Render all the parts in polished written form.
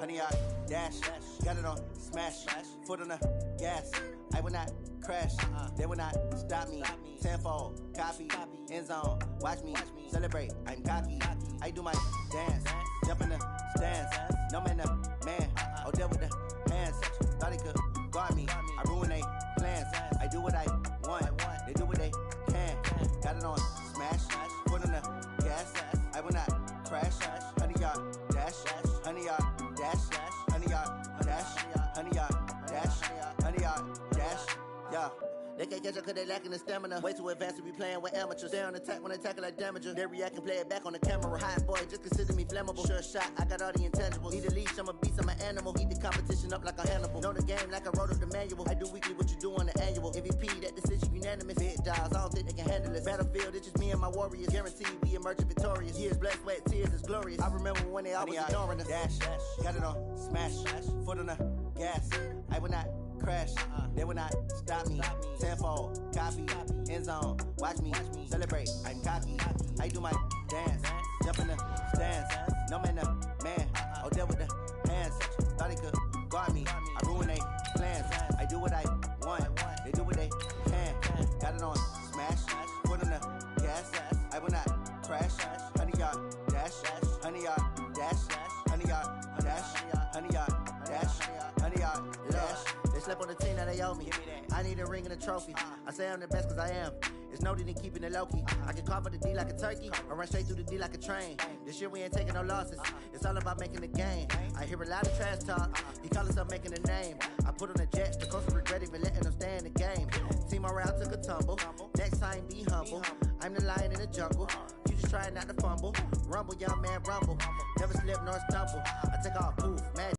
100 yard dash. Got it on smash. Foot on the gas. I will not crash. They will not stop me. Tenfold, copy, end zone. Watch me celebrate. I'm cocky. I do my dance. Jump in the stands. No man, the man. Oh, deal with the hands. Thought he could guard me. I ruin they plans. I do what I want. They do what they can. Got it on smash. Foot on the gas. I will not crash. 100 yard dash. 100 yard dash. 100 yard dash. 100 yard dash. 100 yard dash. Yeah. They can't catch up cause they lacking the stamina. Way too advanced to be playing with amateurs. They on attack when they tackle like damager. They react and play it back on the camera. Hot boy, just consider me flammable. Sure shot, I got all the intangibles. Need a leash, I'm a beast, I'm an animal. Heat the competition up like a Hannibal. Know the game like I wrote up the manual. I do weekly what you do on the annual. MVP, that decision unanimous. Big dogs, I don't think they can handle it. Battlefield, it's just me and my warriors. Guaranteed we emerge victorious. Years, blood, sweat, tears, it's glorious. I remember when they always ignoring us. Dash, got it on smash. Foot on the gas. I will not crash. They will not stop me. Tenfold, copy, end zone. Watch me celebrate. I'm cocky. I do my dance. Jump in the stands. No man, the man. Oh, deal with the hands. Thought he could guard me. I ruin they plans. I do what I want. They do what they can. Got it on smash. Foot on the gas. I will not crash. 100 yard dash. 100 yard dash. 100 yard dash. 100 yard dash. 100 yard dash. They slept on the team, now they owe me. I need a ring and a trophy. I say I'm the best cause I am. It's no need in keeping it low-key. I can carve for the D like a turkey, or run straight through the D like a train. This year we ain't taking no losses. It's all about making the game. I hear a lot of trash talk. He call himself making a name. I put on the Jets, the coach regret even letting them stay in the game. Team around took a tumble. Next time be humble. I'm the lion in the jungle. You just trying not to fumble. Rumble, young man, rumble. Never slip nor stumble. I take off, poof, magic.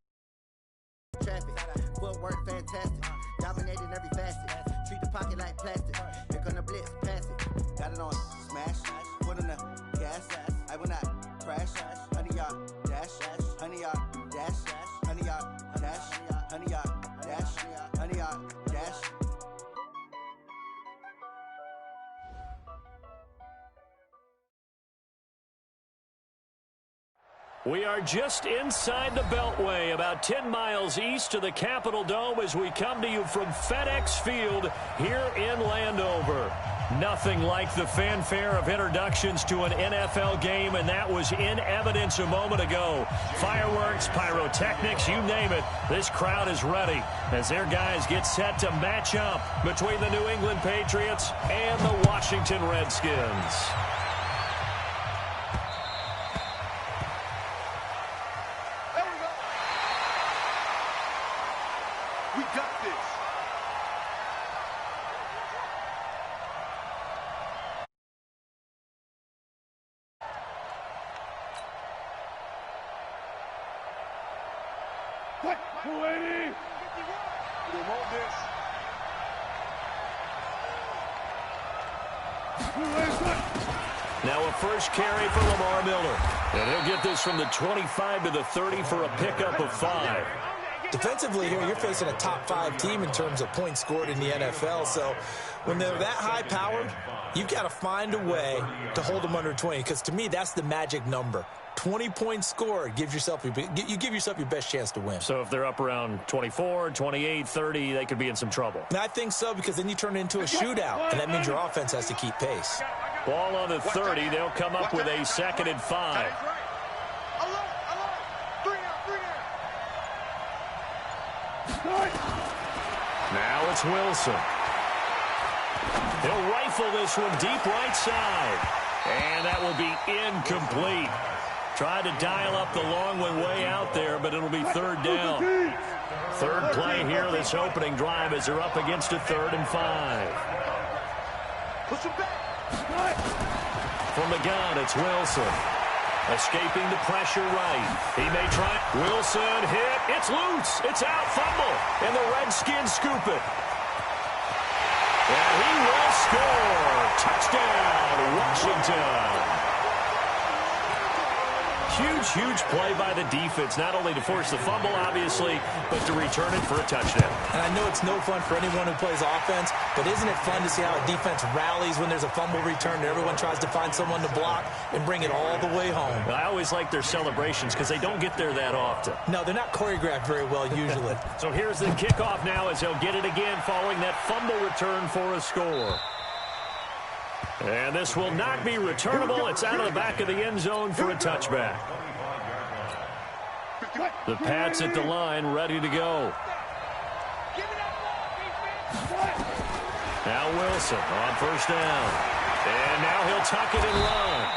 Traffic, footwork fantastic, dominating every facet. Treat the pocket like plastic. Here come the blitz, pass it. Got it on smash, foot on the gas. I will not crash. 100 yard dash, 100 yard dash, 100 yard dash, 100 yard dash, 100 yard dash. We are just inside the Beltway, about 10 miles east of the Capitol Dome as we come to you from FedEx Field here in Landover. Nothing like the fanfare of introductions to an NFL game, and that was in evidence a moment ago. Fireworks, pyrotechnics, you name it. This crowd is ready as their guys get set to match up between the New England Patriots and the Washington Redskins. Now a first carry for Lamar Miller. And he'll get this from the 25 to the 30 for a pickup of 5. Defensively here, you're facing a top-5 team in terms of points scored in the NFL. So when they're that high-powered, you've got to find a way to hold them under 20. Because to me, that's the magic number. 20 points scored, you give yourself your best chance to win. So if they're up around 24, 28, 30, they could be in some trouble. And I think so, because then you turn it into a shootout, and that means your offense has to keep pace. Ball on the 30. They'll come up with a 2nd and 5. Now it's Wilson. He'll rifle this one deep right side. And that will be incomplete. Tried to dial up the long one way out there, but it'll be 3rd down. 3rd play here this opening drive as they're up against a 3rd and 5. From the gun, it's Wilson. Escaping the pressure right. He may try. Wilson hit. It's loose. It's out. Fumble. And the Redskins scoop it. And he will score. Touchdown, Washington. huge play by the defense, not only to force the fumble, obviously, but to return it for a touchdown. And I know it's no fun for anyone who plays offense, but isn't it fun to see how a defense rallies when there's a fumble return and everyone tries to find someone to block and bring it all the way home? I always like their celebrations because they don't get there that often. No, they're not choreographed very well usually. So here's the kickoff now as they'll get it again following that fumble return for a score. And this will not be returnable. It's out of the back of the end zone for a touchback. The Pats at the line, ready to go. Now Wilson on first down. And now he'll tuck it and run.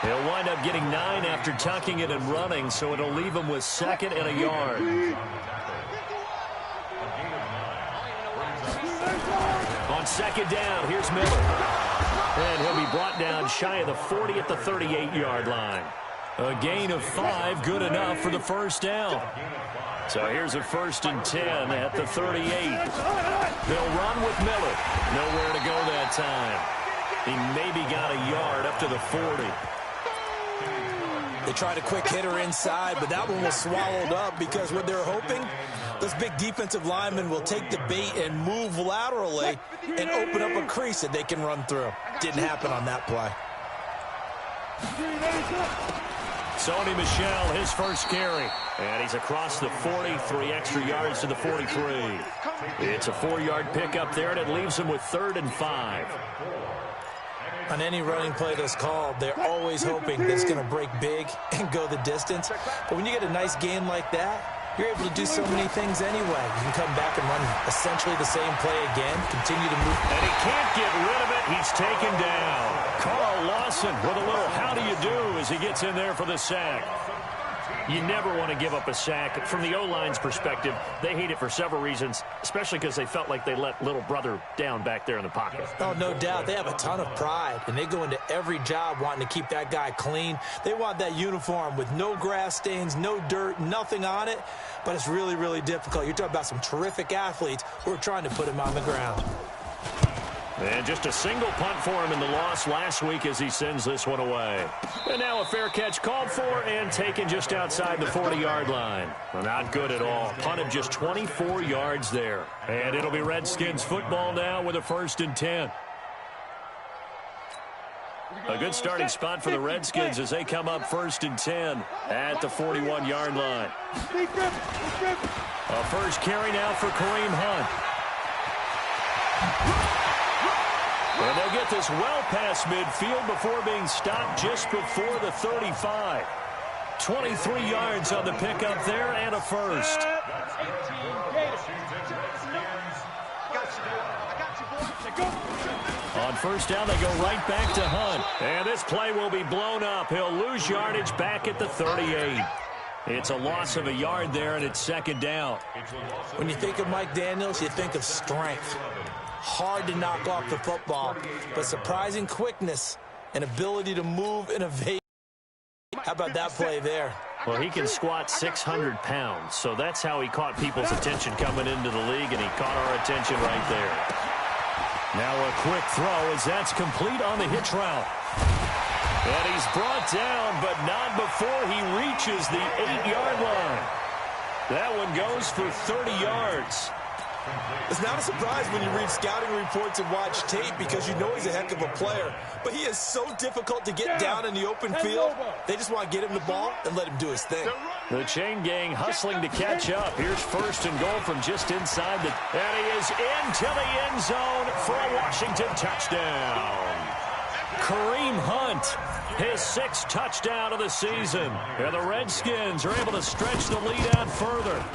He'll wind up getting 9 after tucking it and running, so it'll leave him with 2nd and a yard. On 2nd down, here's Miller. And he'll be brought down shy of the 40 at the 38-yard line. A gain of 5, good enough for the first down. So here's a 1st and 10 at the 38. They'll run with Miller. Nowhere to go that time. He maybe got a yard up to the 40. They tried a quick hitter inside, but that one was swallowed up because what they're hoping, those big defensive linemen will take the bait and move laterally and open up a crease that they can run through. Didn't happen on that play. Sony Michel, his first carry. And he's across the 40, 3 extra yards to the 43. It's a 4-yard pickup there, and it leaves him with 3rd and 5. On any running play that's called, they're always hoping that it's going to break big and go the distance. But when you get a nice gain like that, you're able to do so many things anyway. You can come back and run essentially the same play again, continue to move. And he can't get rid of it. He's taken down. Carl Lawson with a little how do you do as he gets in there for the sack. You never want to give up a sack. From the O-line's perspective, they hate it for several reasons, especially because they felt like they let little brother down back there in the pocket. Oh, no doubt. They have a ton of pride, and they go into every job wanting to keep that guy clean. They want that uniform with no grass stains, no dirt, nothing on it, but it's really, really difficult. You're talking about some terrific athletes who are trying to put him on the ground. And just a single punt for him in the loss last week as he sends this one away. And now a fair catch called for and taken just outside the 40-yard line. Well, not good at all. Punt of just 24 yards there. And it'll be Redskins football now with a 1st and 10. A good starting spot for the Redskins as they come up 1st and 10 at the 41-yard line. A first carry now for Kareem Hunt. And they'll get this well past midfield before being stopped just before the 35. 23 yards on the pickup there and a 1st. On 1st down, they go right back to Hunt. And this play will be blown up. He'll lose yardage back at the 38. It's a loss of a yard there, and it's 2nd down. When you think of Mike Daniels, you think of strength. Hard to knock off the football, but surprising quickness and ability to move and evade. How about that play there? Well, he can squat 600 pounds, so that's how he caught people's attention coming into the league, and he caught our attention right there. Now a quick throw as that's complete on the hitch route. And he's brought down, but not before he reaches the 8-yard line. That one goes for 30 yards. It's not a surprise when you read scouting reports and watch tape because you know he's a heck of a player. But he is so difficult to get down in the open field. They just want to get him the ball and let him do his thing. The chain gang hustling to catch up. Here's 1st and goal from just inside the... And he is into the end zone for a Washington touchdown. Kareem Hunt, his 6th touchdown of the season. And the Redskins are able to stretch the lead out further.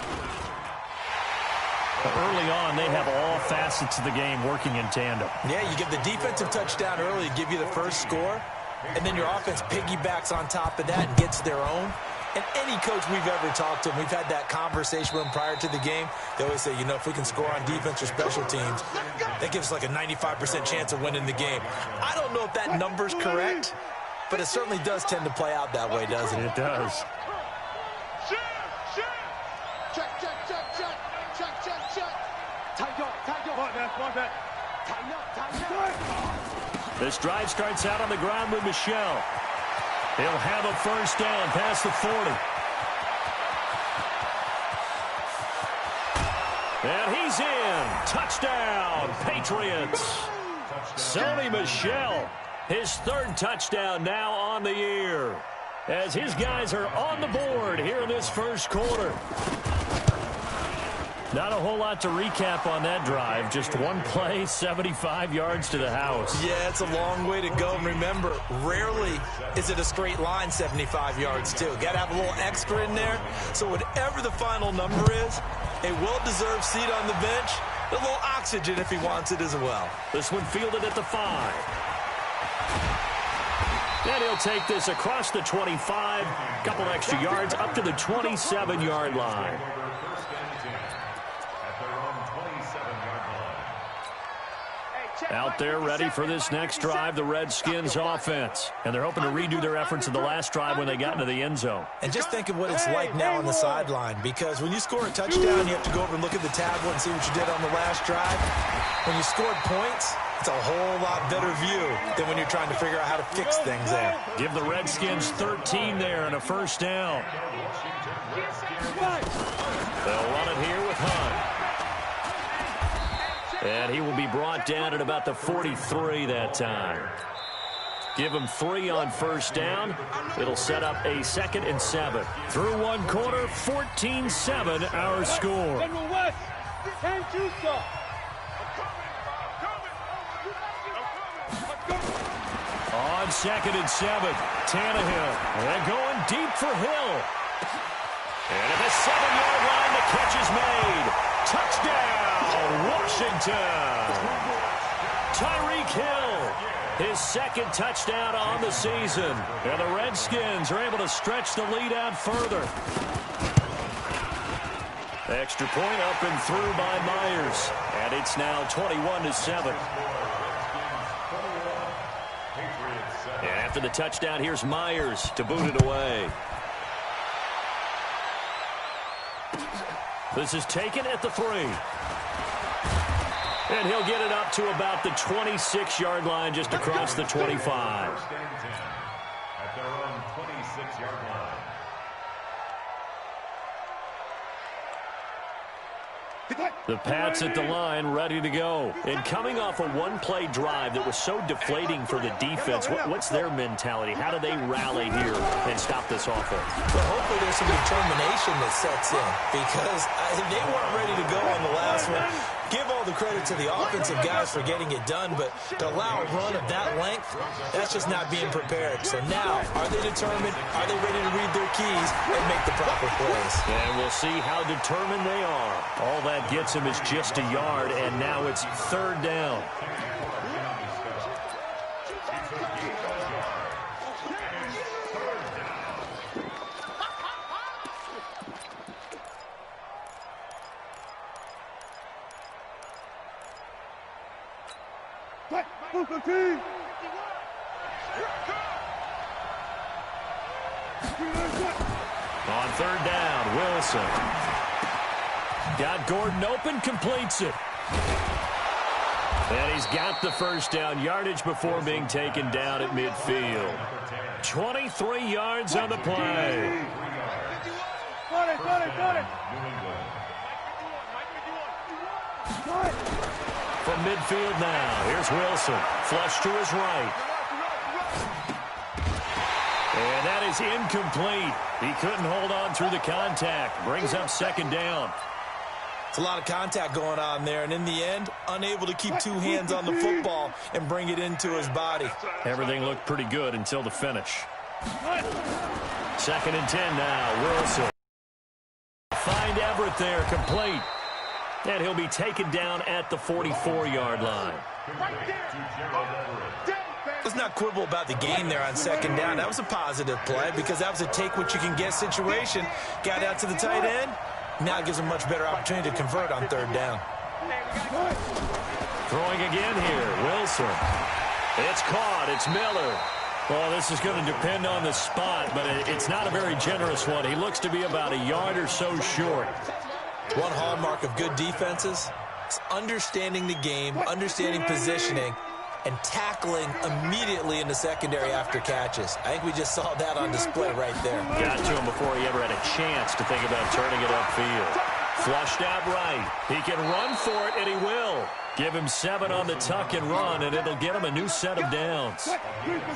Early on, they have all facets of the game working in tandem. Yeah, you give the defensive touchdown early, give you the first score, and then your offense piggybacks on top of that and gets their own. And any coach we've ever talked to, we've had that conversation with them prior to the game, they always say, you know, if we can score on defense or special teams, that gives us like a 95% chance of winning the game. I don't know if that number's correct, but it certainly does tend to play out that way, doesn't it? It does. This drive starts out on the ground with Michel. He'll have a first down past the 40. And he's in. Touchdown, Patriots. Sony Michel, his third touchdown now on the year, as his guys are on the board here in this first quarter. Not a whole lot to recap on that drive. Just one play, 75 yards to the house. Yeah, it's a long way to go. And remember, rarely is it a straight line 75 yards, too. Got to have a little extra in there. So whatever the final number is, a well-deserved seat on the bench, a little oxygen if he wants it as well. This one fielded at the 5. And he'll take this across the 25, couple extra yards up to the 27-yard line. Out there ready for this next drive, the Redskins offense. And they're hoping to redo their efforts in the last drive when they got into the end zone. And just think of what it's like now on the sideline, because when you score a touchdown, you have to go over and look at the tablet and see what you did on the last drive. When you scored points, it's a whole lot better view than when you're trying to figure out how to fix things there. Give the Redskins 13 there and a first down. They'll run it here with Hunt. And he will be brought down at about the 43 that time. Give him 3 on first down. It'll set up a 2nd and 7. Through one quarter, 14-7 our score. On 2nd and 7, Tannehill. They're going deep for Hill. And at the 7-yard line, the catch is made. Touchdown, Washington. Tyreek Hill, his 2nd touchdown on the season. And the Redskins are able to stretch the lead out further. Extra point up and through by Myers. And it's now 21-7. And after the touchdown, here's Myers to boot it away. This is taken at the 3. And he'll get it up to about the 26-yard line, just across the 25. At their own 26-yard line. The Pats at the line, ready to go. And coming off a one-play drive that was so deflating for the defense, what's their mentality? How do they rally here and stop this offense? Well, hopefully there's some determination that sets in, because they weren't ready to go on the last one. Give all the credit to the offensive guys for getting it done, but to allow a run of that length, that's just not being prepared. So now, are they determined? Are they ready to read their keys and make the proper plays? And we'll see how determined they are. All that gets him is just a yard, and now it's 3rd down. On 3rd down, Wilson. Got Gordon open, completes it. And he's got the first down, yardage before being taken down at midfield. 23 yards on the play. From midfield now, here's Wilson. Flush to his right. And that is incomplete. He couldn't hold on through the contact. Brings up 2nd down. It's a lot of contact going on there, and in the end, unable to keep 2 hands on the football and bring it into his body. Everything looked pretty good until the finish. 2nd and 10 now, Wilson. Find Everett there, complete. And he'll be taken down at the 44-yard line. Let's not quibble about the gain there on 2nd down. That was a positive play because that was a take-what-you-can-get situation. Got out to the tight end. Now it gives him a much better opportunity to convert on 3rd down. Throwing again here, Wilson. It's caught. It's Miller. Well, this is going to depend on the spot, but it's not a very generous one. He looks to be about a yard or so short. One hallmark of good defenses is understanding the game, understanding positioning, and tackling immediately in the secondary after catches. I think we just saw that on display right there. Got to him before he ever had a chance to think about turning it upfield. Flushed out right. He can run for it, and he will. Give him 7 on the tuck and run, and it'll get him a new set of downs.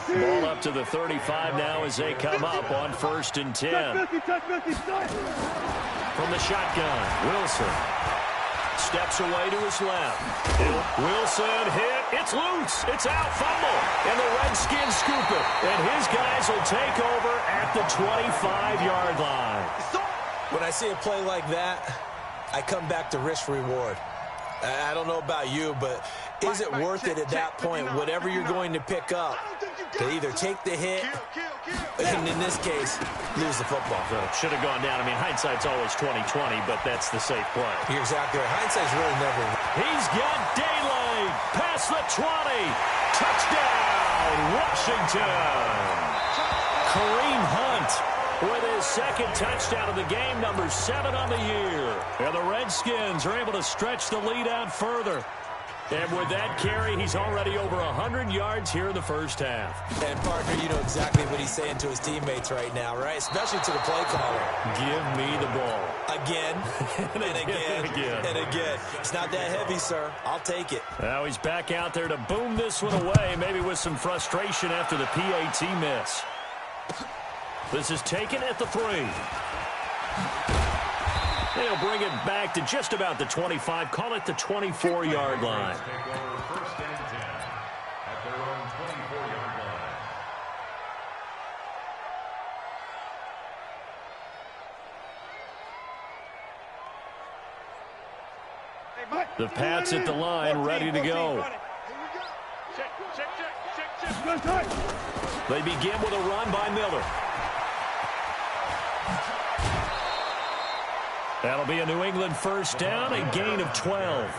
Ball up to the 35 now as they come up on 1st and 10. From the shotgun, Wilson steps away to his left. Wilson hit. It's loose. It's out. Fumble. And the Redskins scoop it. And his guys will take over at the 25-yard line. When I see a play like that, I come back to risk-reward. I don't know about you, but is it worth it at that point, whatever you're going to pick up, to either take the hit, and in this case, lose the football? Should have gone down. I mean, hindsight's always 20/20, but that's the safe play. You're exactly right. Hindsight's really never. He's got daylight. Past the 20. Touchdown, Washington. Kareem Hunt with his second touchdown of the game, number 7 on the year. And the Redskins are able to stretch the lead out further. And with that carry, he's already over 100 yards here in the first half. And, partner, you know exactly what he's saying to his teammates right now, right? Especially to the play caller. Give me the ball. Again, and again, and again. It's not that heavy, sir. I'll take it. Now he's back out there to boom this one away, maybe with some frustration after the PAT miss. This is taken at the 3. They'll bring it back to just about the 25. Call it the 24-yard line. The Pats at the line, ready to go. They begin with a run by Miller. That'll be a New England first down, a gain of 12.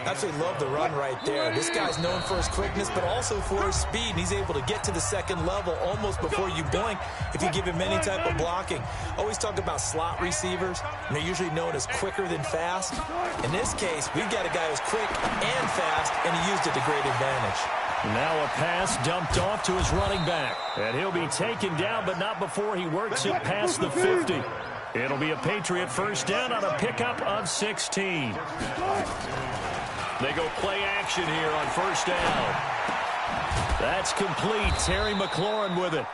Absolutely love the run right there. This guy's known for his quickness, but also for his speed. And he's able to get to the second level almost before you blink if you give him any type of blocking. Always talk about slot receivers, and they're usually known as quicker than fast. In this case, we've got a guy who's quick and fast, and he used it to great advantage. Now a pass dumped off to his running back. And he'll be taken down, but not before he works it past the 50. It'll be a Patriot first down on a pickup of 16. They go play action here on first down. That's complete. Terry McLaurin with it.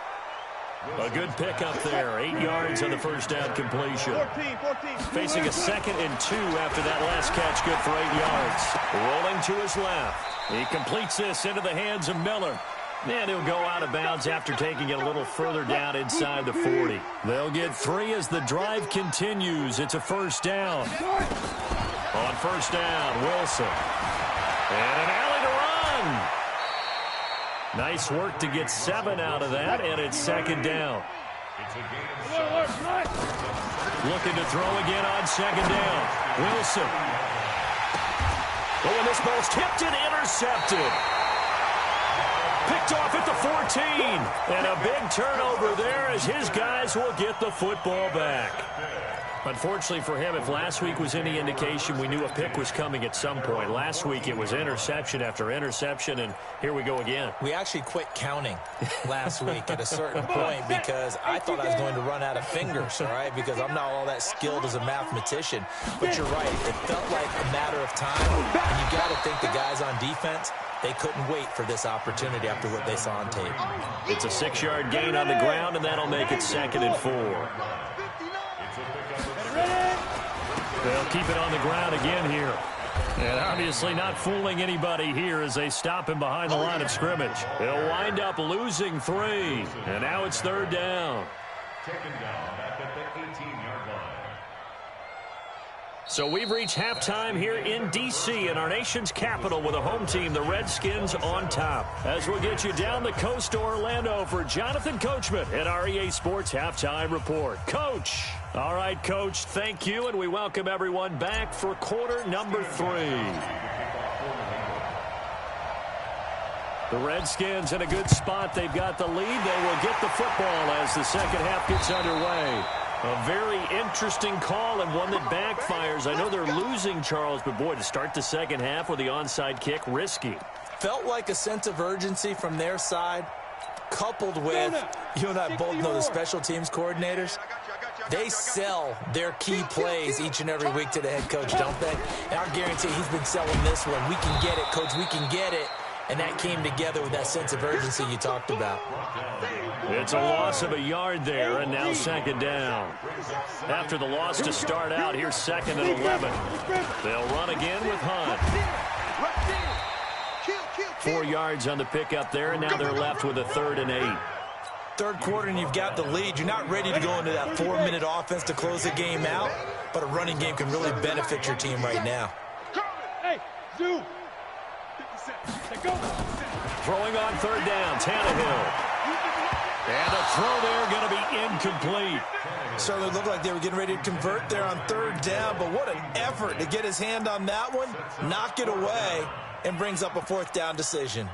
A good pickup there. 8 yards on the first down completion. Facing a 2nd and 2 after that last catch. Good for 8 yards. Rolling to his left. He completes this into the hands of Miller. And he'll go out of bounds after taking it a little further down inside the 40. They'll get 3 as the drive continues. It's a first down. On first down, Wilson. And an alley to run. Nice work to get 7 out of that, and it's 2nd down. Looking to throw again on 2nd down. Wilson. Oh, and this ball's tipped and intercepted. Picked off at the 14. And a big turnover there as his guys will get the football back. Unfortunately for him, if last week was any indication, we knew a pick was coming at some point. Last week it was interception after interception, and here we go again. We actually quit counting last week at a certain point because I thought I was going to run out of fingers, all right, because I'm not all that skilled as a mathematician. But you're right. It felt like a matter of time, and you got to think the guys on defense, they couldn't wait for this opportunity after what they saw on tape. It's a 6-yard gain on the ground, and that'll make it 2nd and 4. They'll keep it on the ground again here. And obviously not fooling anybody here as they stop him behind the line of scrimmage. They'll wind up losing 3. And now it's 3rd down. Taken down at the 18-yard line. So we've reached halftime here in D.C. in our nation's capital with a home team, the Redskins, on top. As we'll get you down the coast to Orlando for Jonathan Coachman at our EA Sports Halftime Report. Coach. All right, Coach, thank you, and we welcome everyone back for quarter number 3. The Redskins in a good spot. They've got the lead. They will get the football as the second half gets underway. A very interesting call and one that backfires. I know they're losing, Charles, but boy, to start the second half with the onside kick, risky. Felt like a sense of urgency from their side, coupled with, you and I both know the special teams coordinators. They sell their key plays each and every week to the head coach, don't they? And I guarantee he's been selling this one. We can get it, coach, we can get it. And that came together with that sense of urgency you talked about. It's a loss of a yard there, and now second down. After the loss to start out, here's second and 11. They'll run again with Hunt. 4 yards on the pickup there, and now they're left with a 3rd and 8. Third quarter and you've got the lead. You're not ready to go into that 4-minute offense to close the game out, but a running game can really benefit your team right now. Hey, Zoo. Throwing on 3rd down, Tannehill. And a throw there going to be incomplete. Certainly looked like they were getting ready to convert there on 3rd down, but what an effort to get his hand on that one, knock it away, and brings up a 4th down decision.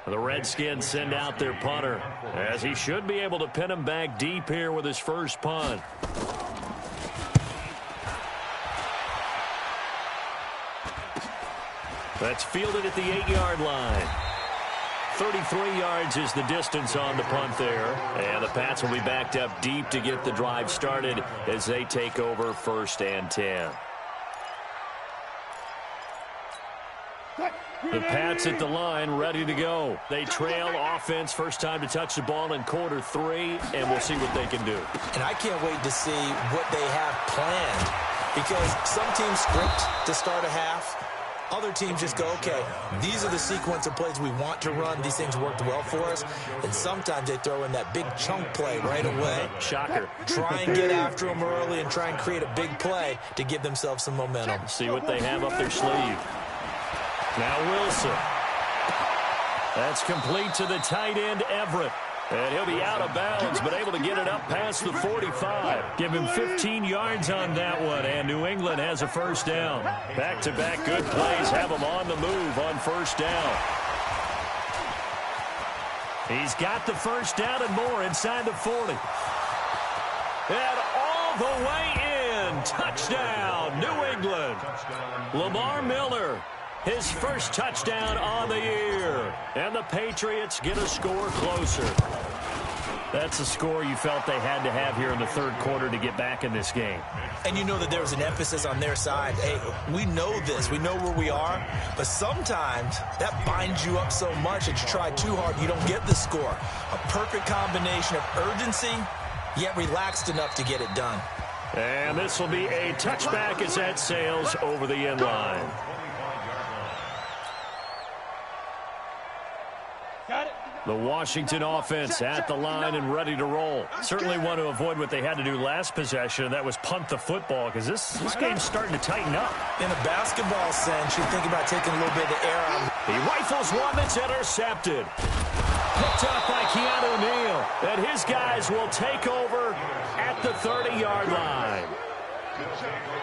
The Redskins send out their punter, as he should be able to pin him back deep here with his first punt. That's fielded at the 8-yard line. 33 yards is the distance on the punt there. And the Pats will be backed up deep to get the drive started as they take over 1st and 10. The Pats at the line, ready to go. They trail offense, first time to touch the ball in quarter 3, and we'll see what they can do. And I can't wait to see what they have planned, because some teams script to start a half. Other teams just go, okay, these are the sequence of plays we want to run. These things worked well for us. And sometimes they throw in that big chunk play right away. Shocker. Try and get after them early and try and create a big play to give themselves some momentum. See what they have up their sleeve. Now Wilson. That's complete to the tight end, Everett. And he'll be out of bounds, but able to get it up past the 45. Give him 15 yards on that one, and New England has a first down. Back-to-back good plays have him on the move on first down. He's got the first down and more inside the 40. And all the way in. Touchdown, New England. Lamar Miller. His first touchdown on the year. And the Patriots get a score closer. That's a score you felt they had to have here in the 3rd quarter to get back in this game. And you know that there was an emphasis on their side. Hey, we know this. We know where we are. But sometimes that binds you up so much that you try too hard, you don't get the score. A perfect combination of urgency, yet relaxed enough to get it done. And this will be a touchback as that sails over the end line. The Washington offense at the line and ready to roll. Certainly want to avoid what they had to do last possession, and that was punt the football, because this game's starting to tighten up. In a basketball sense, you think about taking a little bit of the air out. He rifles one that's intercepted. Picked up by Keanu Neal. And his guys will take over at the 30-yard line.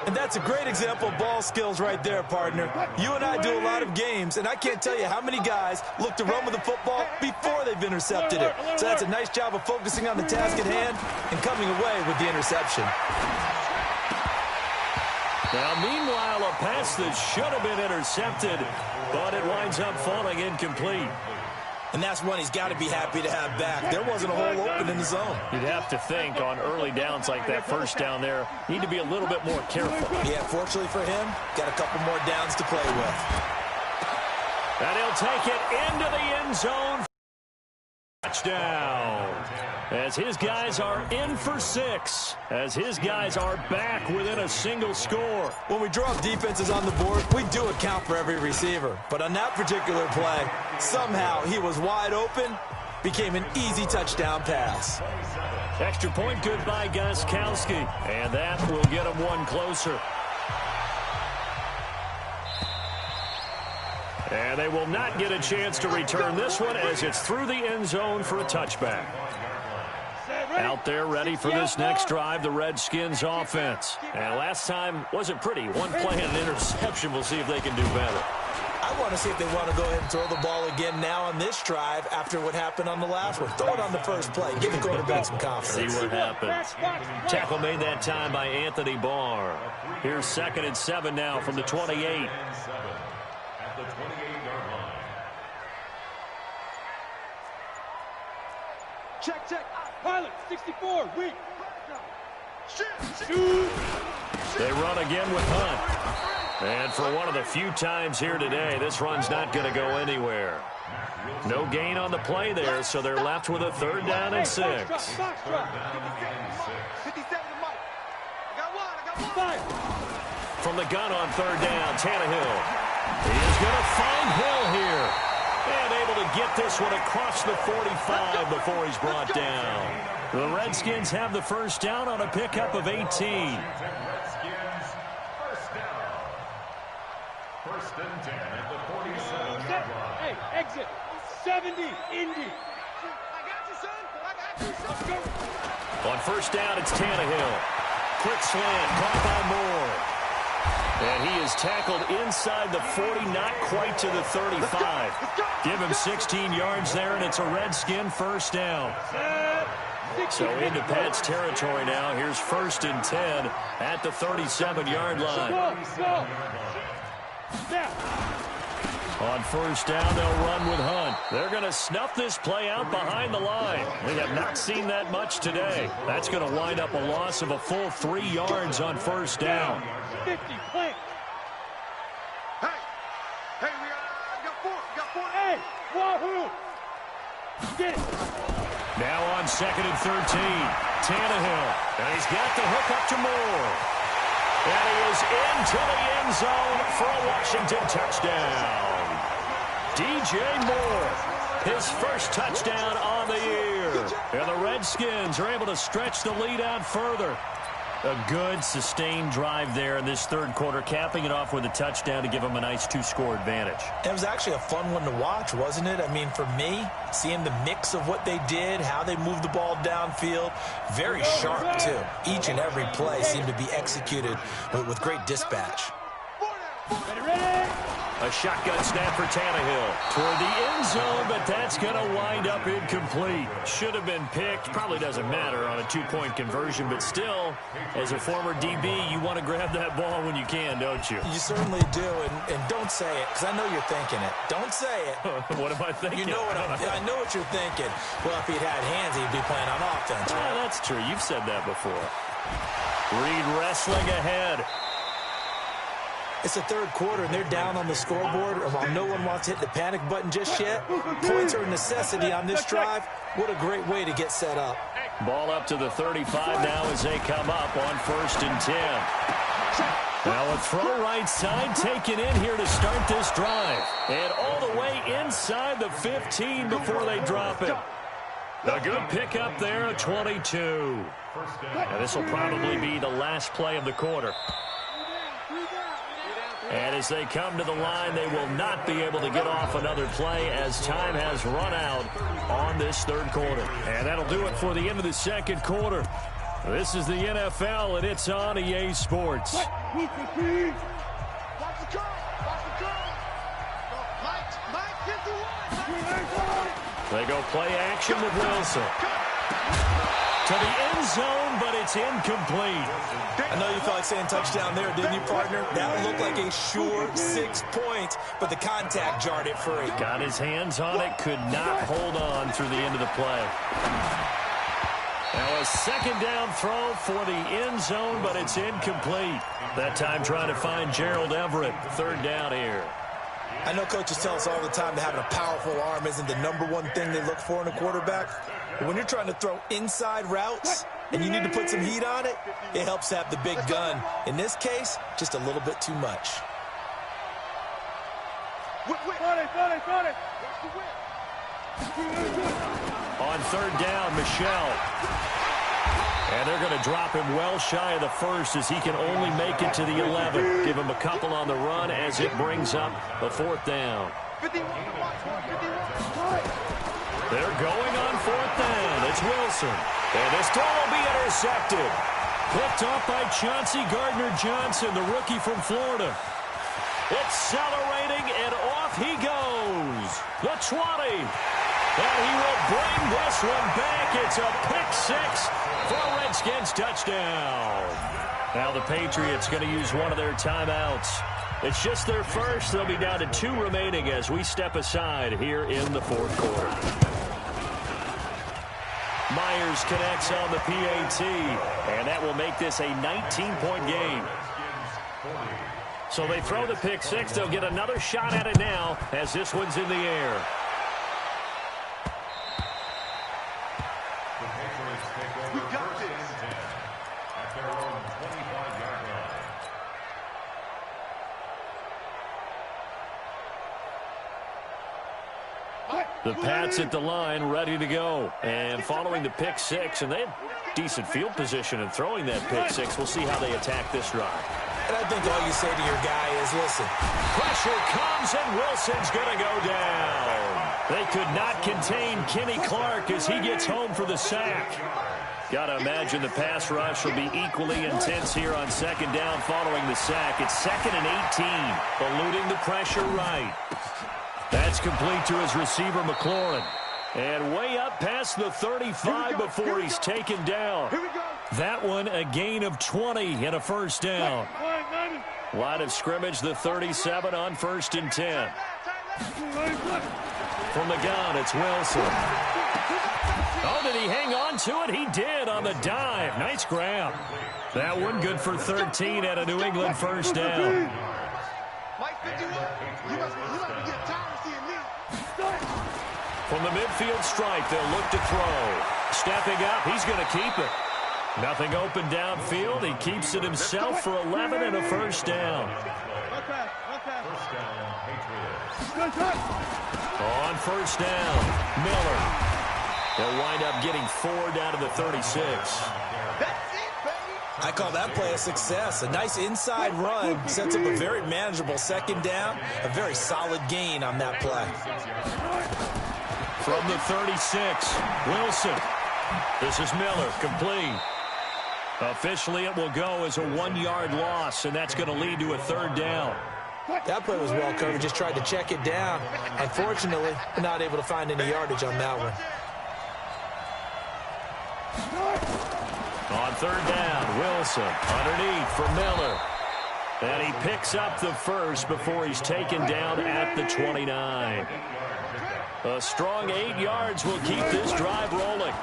And that's a great example of ball skills right there, partner. You and I do a lot of games, and I can't tell you how many guys look to run with the football before they've intercepted it. So that's a nice job of focusing on the task at hand and coming away with the interception. Now, meanwhile, a pass that should have been intercepted, but it winds up falling incomplete. And that's one he's got to be happy to have back. There wasn't a hole open in the zone. You'd have to think on early downs like that first down there, need to be a little bit more careful. Yeah, fortunately for him, got a couple more downs to play with. And he'll take it into the end zone. Touchdown. As his guys are in for 6. As his guys are back within a single score. When we draw up defenses on the board, we do account for every receiver. But on that particular play, somehow he was wide open, became an easy touchdown pass. Extra point good by Gostkowski. And that will get him one closer. And they will not get a chance to return this one as it's through the end zone for a touchback. Out there ready for this next drive, the Redskins offense. And last time wasn't pretty. One play and an interception. We'll see if they can do better. I want to see if they want to go ahead and throw the ball again now on this drive after what happened on the last one. Throw it on the first play. Give the quarterback some confidence. See what happens. Tackle made that time by Anthony Barr. Here's 2nd and 7 now from the 28. Check. Pilot, 64, weak. They run again with Hunt. And for one of the few times here today, this run's not going to go anywhere. No gain on the play there, so they're left with a 3rd down and 6. From the gun on 3rd down, Tannehill. He is going to find Hill here. And able to get this one across the 45 before he's brought down. The Redskins have the 1st down on a pickup of 18. First and 10 at the 47-yard line. Hey, exit. 70, Indy. Let's go. On 1st down, it's Tannehill. Quick slant, caught by Moore. And he is tackled inside the 40, not quite to the 35. Give him 16 yards there, and it's a Redskin 1st down. So into Pat's territory now. Here's 1st and 10 at the 37-yard line. On 1st down, they'll run with Hunt. They're going to snuff this play out behind the line. We have not seen that much today. That's going to wind up a loss of a full 3 yards on 1st down. 50, plant. Hey, we got 4. Hey, wahoo. Get it. Now on 2nd and 13, Tannehill. And he's got the hook up to Moore. And he is into the end zone for a Washington touchdown. DJ Moore, his 1st touchdown on the year. And the Redskins are able to stretch the lead out further. A good, sustained drive there in this 3rd quarter, capping it off with a touchdown to give them a nice 2-score advantage. It was actually a fun one to watch, wasn't it? I mean, for me, seeing the mix of what they did, how they moved the ball downfield, very sharp, too. Each and every play seemed to be executed with great dispatch. Ready. A shotgun snap for Tannehill toward the end zone, but that's going to wind up incomplete. Should have been picked. Probably doesn't matter on a 2-point conversion, but still, as a former DB, you want to grab that ball when you can, don't you? You certainly do, and don't say it, because I know you're thinking it. Don't say it. What am I thinking? You know what I know what you're thinking. Well, if he'd had hands, he'd be playing on offense. Right? That's true. You've said that before. Reed wrestling ahead. It's the 3rd quarter, and they're down on the scoreboard. And while no one wants to hit the panic button just yet, points are a necessity on this drive. What a great way to get set up. Ball up to the 35 now as they come up on 1st and 10. Now a throw right side taken in here to start this drive. And all the way inside the 15 before they drop it. A good pickup there, a 22. Now this will probably be the last play of the quarter. And as they come to the line, they will not be able to get off another play as time has run out on this 3rd quarter. And that'll do it for the end of the 2nd quarter. This is the NFL, and it's on EA Sports. They go play action with Wilson. To the end zone, but it's incomplete. I know you felt like saying touchdown there, didn't you, partner? That looked like a sure 6 points, but the contact jarred it free. Got his hands on it, could not hold on through the end of the play. Now a 2nd down throw for the end zone, but it's incomplete. That time trying to find Gerald Everett. 3rd down here. I know coaches tell us all the time that having a powerful arm isn't the #1 thing they look for in a quarterback. But when you're trying to throw inside routes and you need to put some heat on it, it helps have the big gun. In this case, just a little bit too much. On 3rd down, Michelle. And they're going to drop him well shy of the 1st as he can only make it to the 11. Give him a couple on the run as it brings up the 4th down. They're going on 4th down. It's Wilson. And this throw will be intercepted. Picked off by Chauncey Gardner-Johnson, the rookie from Florida. Accelerating, and off he goes. The 20. And he will bring this one back. It's a pick six for a Redskins touchdown. Now the Patriots going to use one of their timeouts. It's just their first. They'll be down to 2 remaining as we step aside here in the fourth quarter. Myers connects on the PAT, and that will make this a 19-point game. So they throw the pick six. They'll get another shot at it now as this one's in the air. We got this. At their own 25-yard line. The Pats at the line, ready to go. And following the pick six, and they had decent field position in throwing that pick six. We'll see how they attack this drive. And I think all you say to your guy is, listen. Pressure comes, and Wilson's going to go down. They could not contain Kenny Clark as he gets home for the sack. Got to imagine the pass rush will be equally intense here on second down following the sack. It's 2nd and 18, eluding the pressure right. That's complete to his receiver, McLaurin. And way up past the 35 before he's taken down. That one a gain of 20 and a first down. Line of scrimmage, the 37 on 1st and 10. From the gun, it's Wilson. Oh, did he hang on to it? He did on the dive. Nice grab. That one good for 13 at a New England first down. From the midfield stripe, they'll look to throw. Stepping up, he's going to keep it. Nothing open downfield. He keeps it himself for 11 and a first down. On first down, Miller. They'll wind up getting 4 down to the 36. I call that play a success. A nice inside run sets up a very manageable second down. A very solid gain on that play. From the 36, Wilson. This is Miller, complete. Officially, it will go as a 1-yard loss, and that's going to lead to a 3rd down. That play was well covered. Just tried to check it down. Unfortunately, not able to find any yardage on that one. On 3rd down, Wilson underneath for Miller. And he picks up the first before he's taken down at the 29. A strong 8 yards will keep this drive rolling.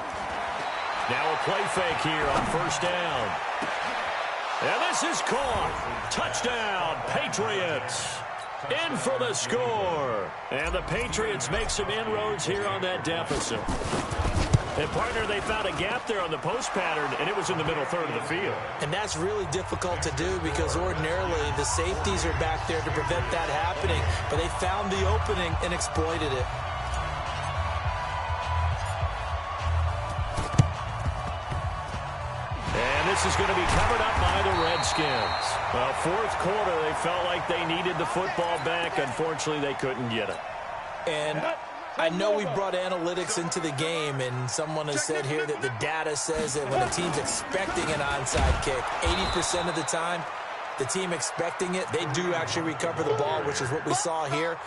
Now a play fake here on 1st down. And this is caught. Touchdown, Patriots. In for the score. And the Patriots make some inroads here on that deficit. And, partner, they found a gap there on the post pattern, and it was in the middle third of the field. And that's really difficult to do because ordinarily the safeties are back there to prevent that happening. But they found the opening and exploited it. And this is going to be covered up by the Redskins. Well, fourth quarter, they felt like they needed the football back. Unfortunately, they couldn't get it. And I know we brought analytics into the game, and someone has said here that the data says that when a team's expecting an onside kick, 80% of the time, the team expecting it, they do actually recover the ball, which is what we saw here.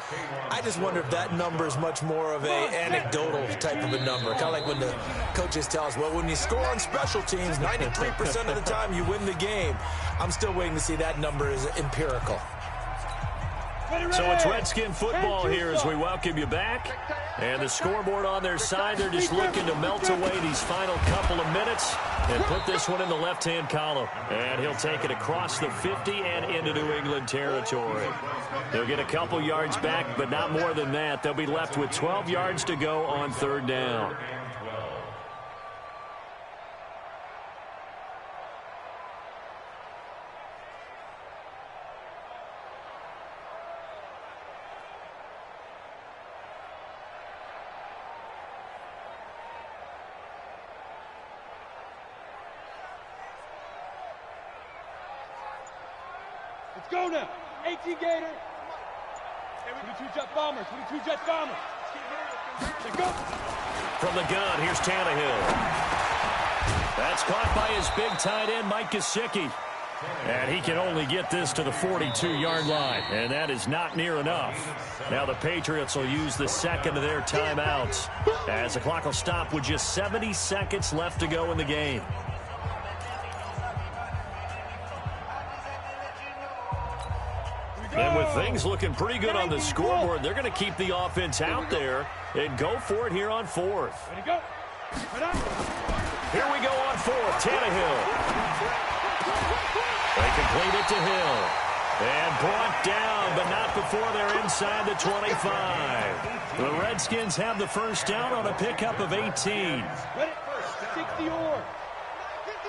I just wonder if that number is much more of an anecdotal type of a number. Kind of like when the coaches tell us, well, when you score on special teams, 93% of the time you win the game. I'm still waiting to see that number is empirical. So it's Redskin football here as we welcome you back. And the scoreboard on their side, they're just looking to melt away these final couple of minutes and put this one in the left-hand column. And he'll take it across the 50 and into New England territory. They'll get a couple yards back, but not more than that. They'll be left with 12 yards to go on 3rd down. Let's go now. 18 Gator. 22 Jet Bombers. 22 Jet Bombers. Let's go. From the gun, here's Tannehill. That's caught by his big tight end, Mike Gesicki. And he can only get this to the 42-yard line, and that is not near enough. Now the Patriots will use the second of their timeouts as the clock will stop with just 70 seconds left to go in the game. And with things looking pretty good on the scoreboard, they're going to keep the offense out there and go for it here on fourth. Here we go on fourth. Tannehill. They complete it to Hill. And brought down, but not before they're inside the 25. The Redskins have the first down on a pickup of 18. 60 or.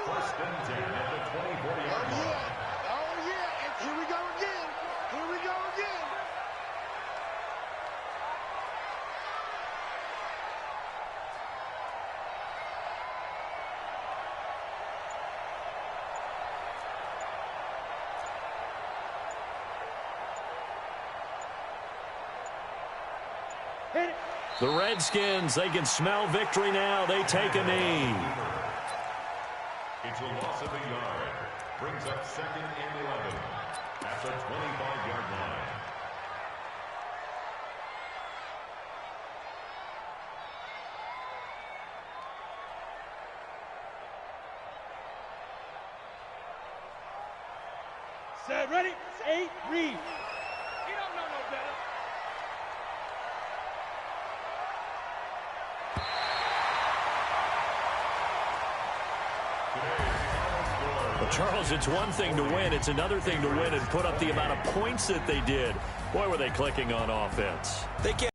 First and 10 at the 24-yard line. Oh, yeah. And here we go again. Here we go again. The Redskins, they can smell victory now. They take a knee. It's a loss of a yard. Brings up second and 11 at the 25-yard line. Set, ready? 8, read. You don't know no better. Well, Charles, it's one thing to win. It's another thing to win and put up the amount of points that they did. Boy, were they clicking on offense. They can't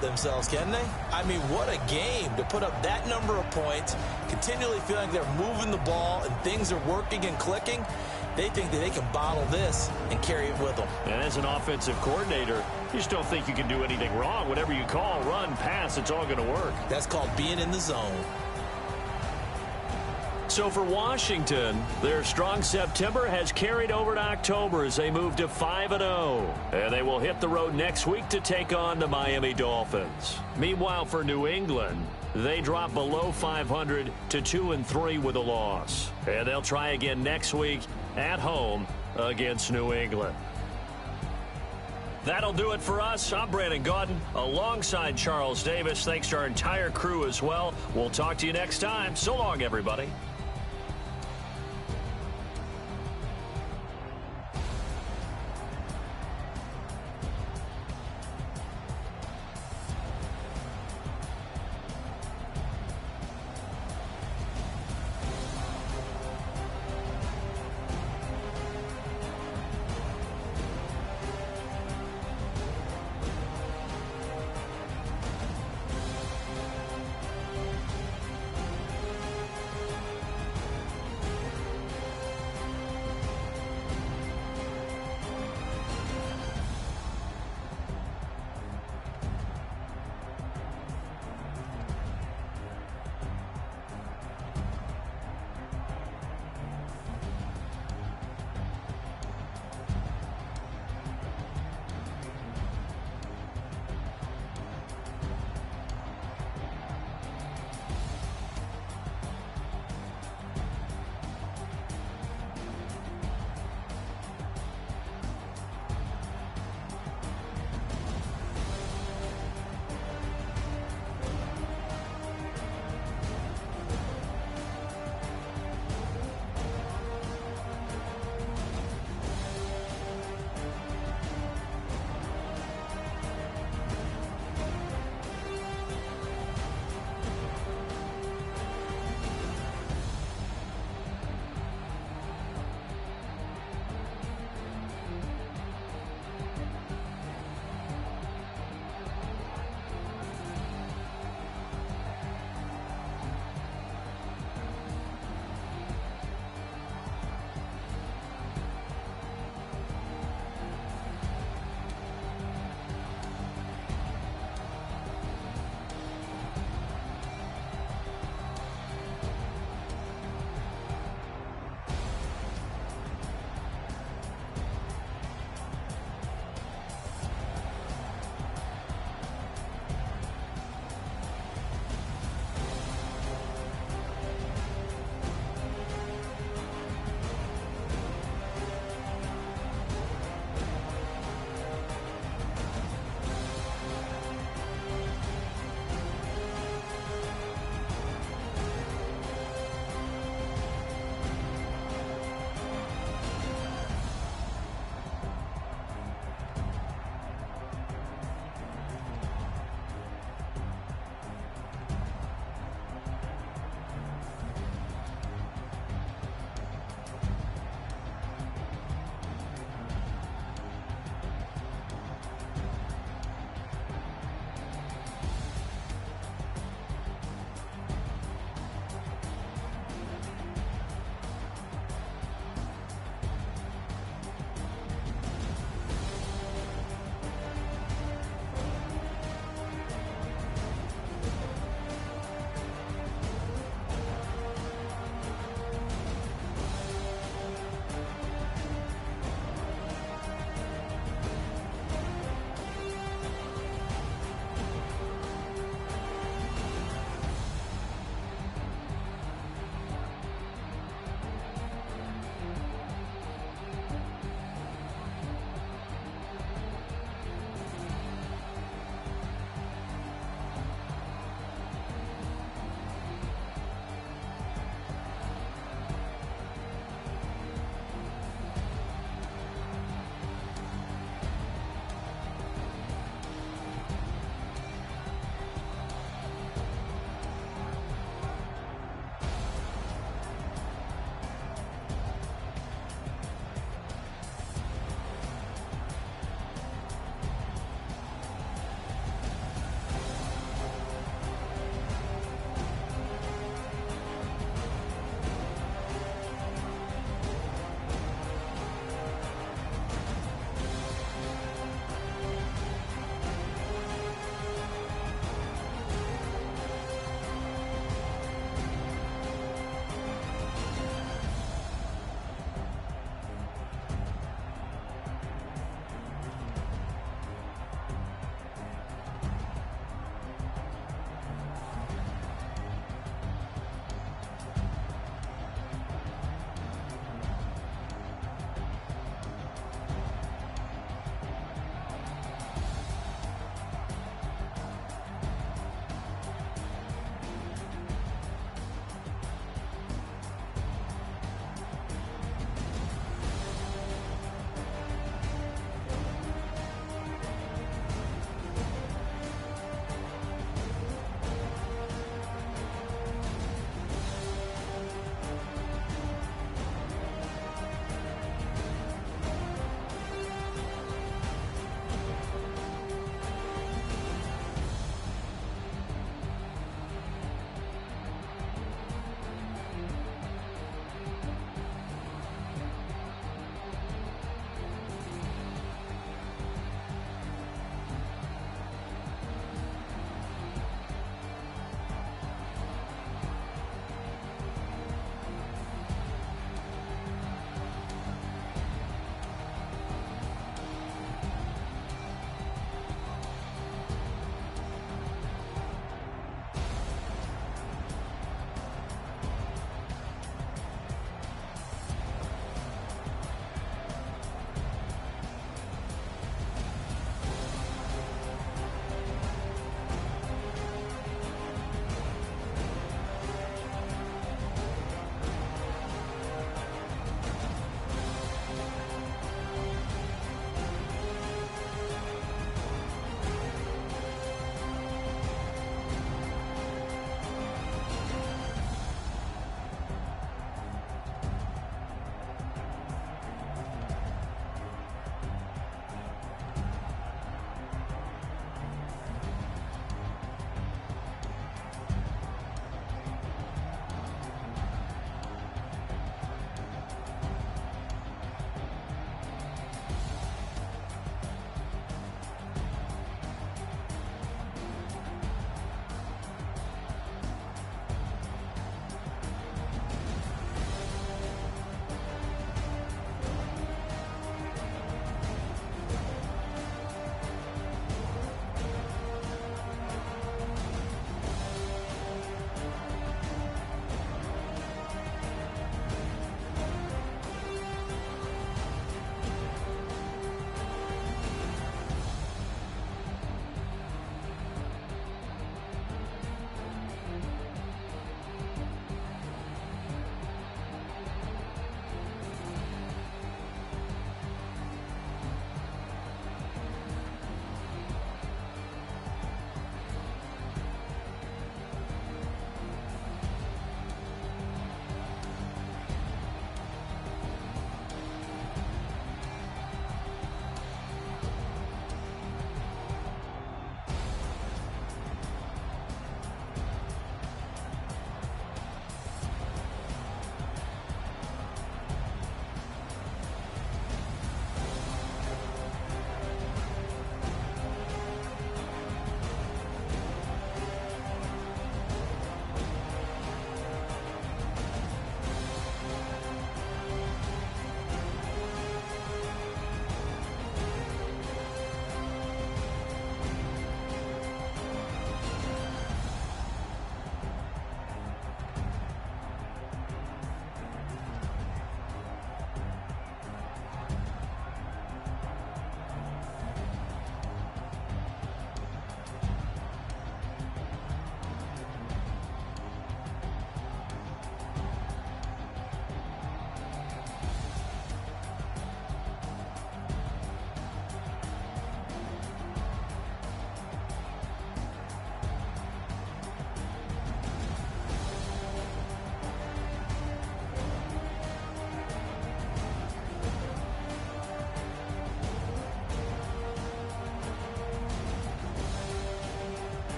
themselves, can they? I mean, what a game to put up that number of points, continually feeling they're moving the ball and things are working and clicking. They think that they can bottle this and carry it with them. And as an offensive coordinator, you just don't think you can do anything wrong. Whatever you call, run, pass, it's all going to work. That's called being in the zone. So for Washington, their strong September has carried over to October as they move to 5-0. And they will hit the road next week to take on the Miami Dolphins. Meanwhile, for New England, they drop below 500 to 2-3 with a loss. And they'll try again next week at home against New England. That'll do it for us. I'm Brandon Gaudin alongside Charles Davis. Thanks to our entire crew as well. We'll talk to you next time. So long, everybody.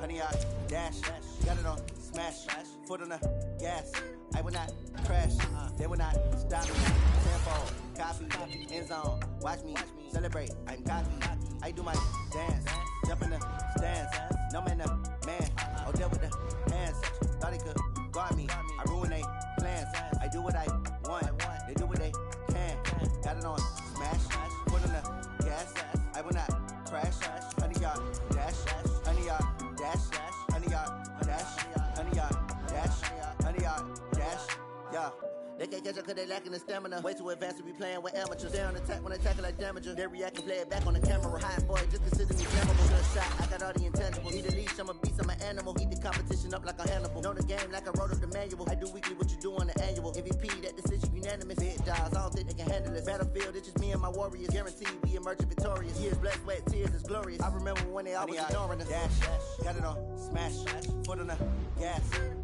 100-yard dash. Got it on smash. Foot on the gas. I will not crash. They will not stop me. 10-fold, copy, end zone. Watch me celebrate. I'm cocky. I do my dance. Jump in the stands. No man, the man. I'll deal with the hands. Thought he could guard me. I ruin they plans. I do what I want. They do what they can. Got it on smash. Foot on the gas. I will not crash. 100-yard dash. 100-yard dash. 100-yard dash. 100-yard dash. 100-yard dash. Yeah. They can't catch up cause they lacking the stamina. Way too advanced to be playing with amateurs. They on attack when they tackle like damager. They react and play it back on the camera. High boy, just consider me flammable. Good shot, I got all the intangibles. Need a leash, I'm a beast, I'm an animal. Heat the competition up like a Hannibal. Know the game like I wrote up the manual. I do weekly what you do on the annual. MVP, that decision unanimous. Big dials, I don't think they can handle it. Battlefield, it's just me and my warriors. Guaranteed we emerging victorious. Years, blood, sweat, tears is glorious. I remember when they always ignoring us. Dash, got it on smash. Foot on the gas.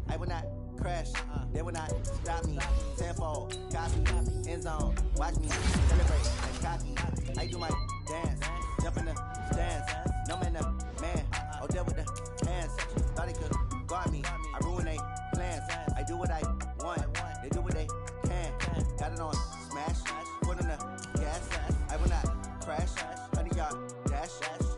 I will not crash. They will not stop me. 10-fold, copy, end zone. Watch me celebrate. I'm cocky. I do my dance. Jump in the stands. No man, the man. I'll deal with the hands. Thought he could guard me. I ruin they plans. I do what I want. They do what they can. Got it on smash. Foot on the gas. I will not crash. 100-yard dash.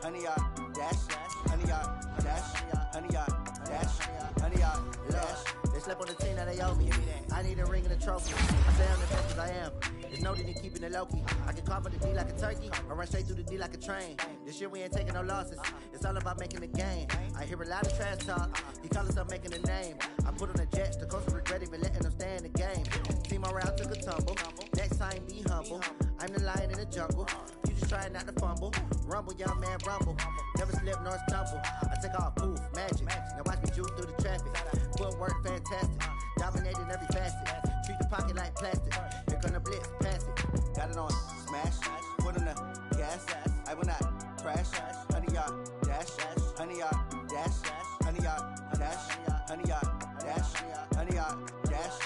100-yard dash. 100-yard dash. 100-yard dash. 100-yard dash. They slept on the team that they owe me. I need a ring and a trophy. I say I'm the best cause I am. There's no need in keeping it low-key. I can carve for the D like a turkey, or run straight through the D like a train. This year we ain't taking no losses. It's all about making the game. I hear a lot of trash talk. He call himself making a name. I put on the jets. The coach regret even letting them stay in the game. Team around took a tumble. Next time be humble. I'm the lion in the jungle. You just trying not to fumble. Rumble, young man, rumble. Never slip nor stumble. I take off, poof, magic. Now watch me juke through the traffic. Footwork fantastic. Dominating every facet. Treat the pocket like plastic. Here come the blitz, pass it. Got it on smash. Foot on the gas. I will not crash. 100-yard dash. 100-yard dash. 100-yard dash. 100-yard dash. 100-yard dash.